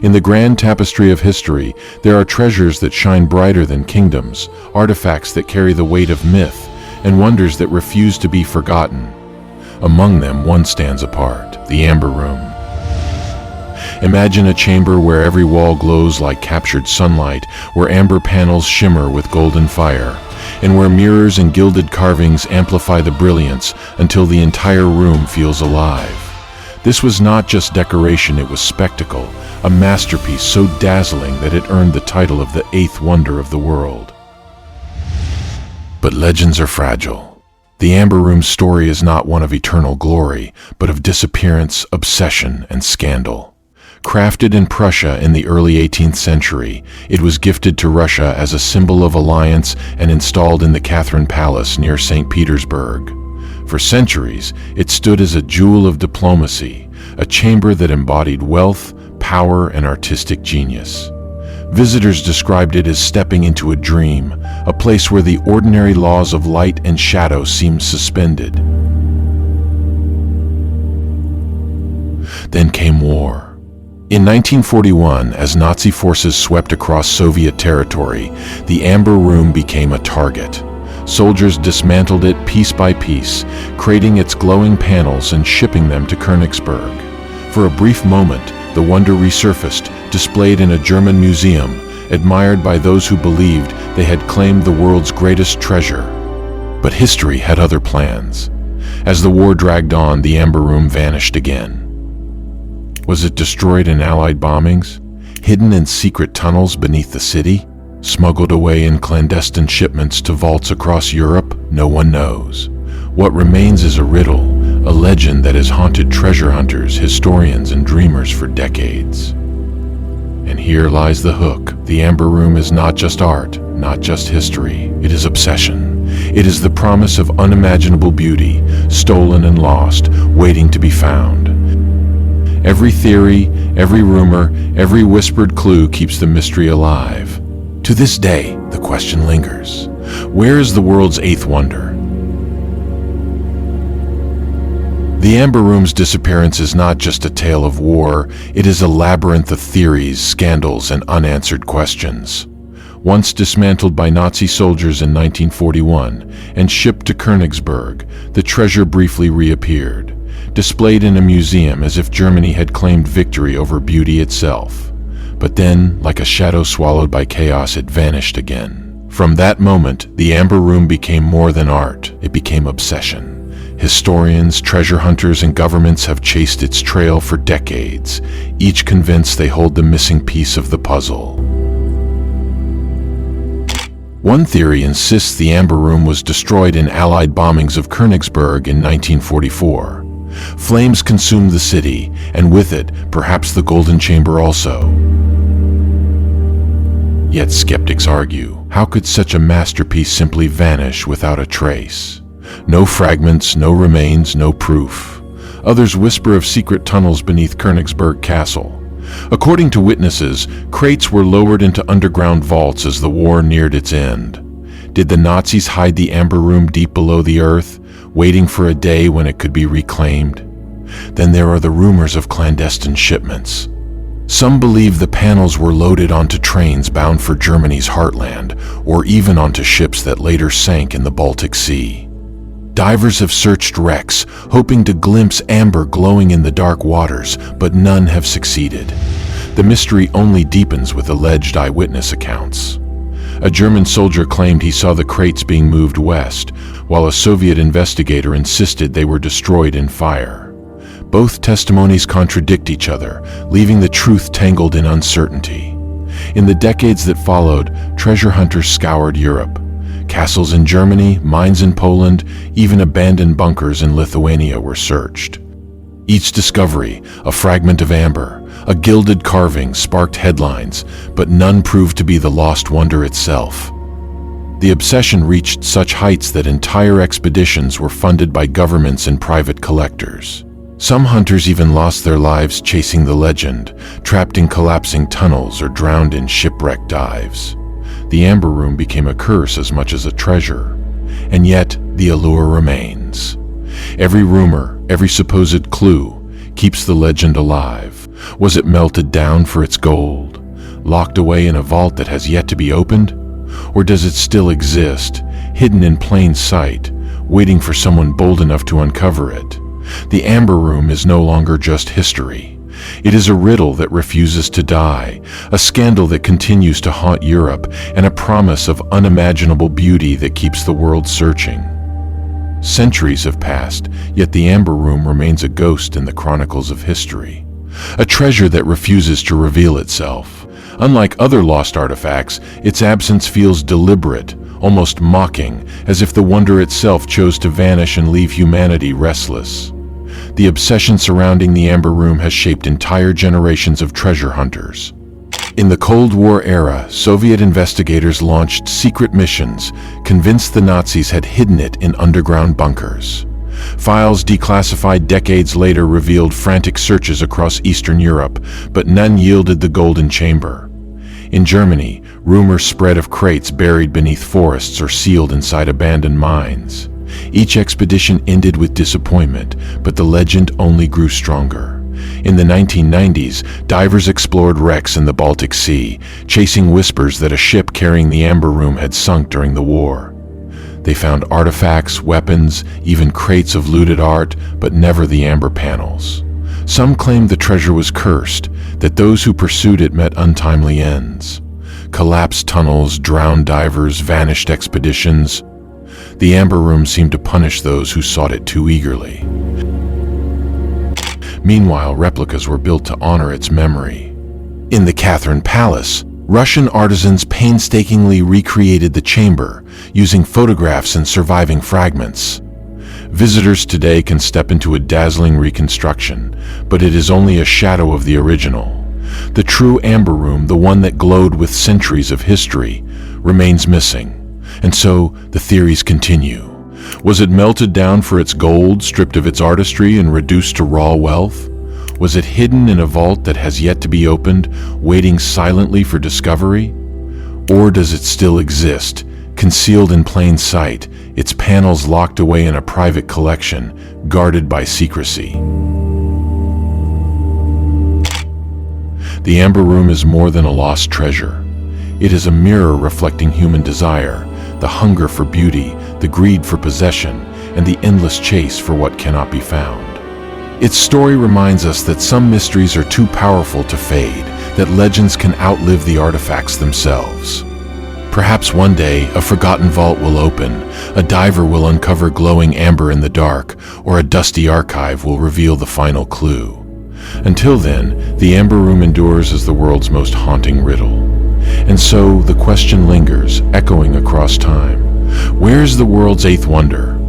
In the grand tapestry of history, there are treasures that shine brighter than kingdoms, artifacts that carry the weight of myth, and wonders that refuse to be forgotten. Among them, one stands apart, the Amber Room. Imagine a chamber where every wall glows like captured sunlight, where amber panels shimmer with golden fire, and where mirrors and gilded carvings amplify the brilliance until the entire room feels alive. This was not just decoration, it was spectacle, a masterpiece so dazzling that it earned the title of the eighth wonder of the world. But legends are fragile. The Amber Room's story is not one of eternal glory, but of disappearance, obsession, and scandal. Crafted in Prussia in the early 18th century, it was gifted to Russia as a symbol of alliance and installed in the Catherine Palace near St. Petersburg. For centuries, it stood as a jewel of diplomacy, a chamber that embodied wealth, power, and artistic genius. Visitors described it as stepping into a dream, a place where the ordinary laws of light and shadow seemed suspended. Then came war. In 1941, as Nazi forces swept across Soviet territory, the Amber Room became a target. Soldiers dismantled it piece by piece, crating its glowing panels and shipping them to Königsberg. For a brief moment, the wonder resurfaced, displayed in a German museum, admired by those who believed they had claimed the world's greatest treasure. But history had other plans. As the war dragged on, the Amber Room vanished again. Was it destroyed in Allied bombings? Hidden in secret tunnels beneath the city? Smuggled away in clandestine shipments to vaults across Europe? No one knows. What remains is a riddle, a legend that has haunted treasure hunters, historians, and dreamers for decades. And here lies the hook. The Amber Room is not just art, not just history. It is obsession. It is the promise of unimaginable beauty, stolen and lost, waiting to be found. Every theory, every rumor, every whispered clue keeps the mystery alive. To this day, the question lingers. Where is the world's eighth wonder? The Amber Room's disappearance is not just a tale of war, it is a labyrinth of theories, scandals, and unanswered questions. Once dismantled by Nazi soldiers in 1941 and shipped to Königsberg, the treasure briefly reappeared, displayed in a museum as if Germany had claimed victory over beauty itself. But then, like a shadow swallowed by chaos, it vanished again. From that moment, the Amber Room became more than art. It became obsession. Historians, treasure hunters, and governments have chased its trail for decades, each convinced they hold the missing piece of the puzzle. One theory insists the Amber Room was destroyed in Allied bombings of Königsberg in 1944. Flames consumed the city, and with it, perhaps the Golden Chamber also. Yet skeptics argue, how could such a masterpiece simply vanish without a trace? No fragments, no remains, no proof. Others whisper of secret tunnels beneath Königsberg Castle. According to witnesses, crates were lowered into underground vaults as the war neared its end. Did the Nazis hide the Amber Room deep below the earth, waiting for a day when it could be reclaimed? Then there are the rumors of clandestine shipments. Some believe the panels were loaded onto trains bound for Germany's heartland, or even onto ships that later sank in the Baltic Sea. Divers have searched wrecks, hoping to glimpse amber glowing in the dark waters, but none have succeeded. The mystery only deepens with alleged eyewitness accounts. A German soldier claimed he saw the crates being moved west, while a Soviet investigator insisted they were destroyed in fire. Both testimonies contradict each other, leaving the truth tangled in uncertainty. In the decades that followed, treasure hunters scoured Europe. Castles in Germany, mines in Poland, even abandoned bunkers in Lithuania were searched. Each discovery, a fragment of amber, a gilded carving, sparked headlines, but none proved to be the lost wonder itself. The obsession reached such heights that entire expeditions were funded by governments and private collectors. Some hunters even lost their lives chasing the legend, trapped in collapsing tunnels or drowned in shipwreck dives. The Amber Room became a curse as much as a treasure, and yet the allure remains. Every rumor, every supposed clue, keeps the legend alive. Was it melted down for its gold, locked away in a vault that has yet to be opened? Or does it still exist, hidden in plain sight, waiting for someone bold enough to uncover it? The Amber Room is no longer just history. It is a riddle that refuses to die, a scandal that continues to haunt Europe, and a promise of unimaginable beauty that keeps the world searching. Centuries have passed, yet the Amber Room remains a ghost in the chronicles of history. A treasure that refuses to reveal itself. Unlike other lost artifacts, its absence feels deliberate, almost mocking, as if the wonder itself chose to vanish and leave humanity restless. The obsession surrounding the Amber Room has shaped entire generations of treasure hunters. In the Cold War era, Soviet investigators launched secret missions, convinced the Nazis had hidden it in underground bunkers. Files declassified decades later revealed frantic searches across Eastern Europe, but none yielded the golden chamber. In Germany, rumors spread of crates buried beneath forests or sealed inside abandoned mines. Each expedition ended with disappointment, but the legend only grew stronger. In the 1990s, divers explored wrecks in the Baltic Sea, chasing whispers that a ship carrying the Amber Room had sunk during the war. They found artifacts, weapons, even crates of looted art, but never the amber panels. Some claimed the treasure was cursed, that those who pursued it met untimely ends. Collapsed tunnels, drowned divers, vanished expeditions. The Amber Room seemed to punish those who sought it too eagerly. Meanwhile, replicas were built to honor its memory. In the Catherine Palace, Russian artisans painstakingly recreated the chamber, using photographs and surviving fragments. Visitors today can step into a dazzling reconstruction, but it is only a shadow of the original. The true Amber Room, the one that glowed with centuries of history, remains missing. And so, the theories continue. Was it melted down for its gold, stripped of its artistry, and reduced to raw wealth? Was it hidden in a vault that has yet to be opened, waiting silently for discovery? Or does it still exist, concealed in plain sight, its panels locked away in a private collection, guarded by secrecy? The Amber Room is more than a lost treasure. It is a mirror reflecting human desire, the hunger for beauty, the greed for possession, and the endless chase for what cannot be found. Its story reminds us that some mysteries are too powerful to fade, that legends can outlive the artifacts themselves. Perhaps one day, a forgotten vault will open, a diver will uncover glowing amber in the dark, or a dusty archive will reveal the final clue. Until then, the Amber Room endures as the world's most haunting riddle. And so, the question lingers, echoing across time. Where is the world's eighth wonder?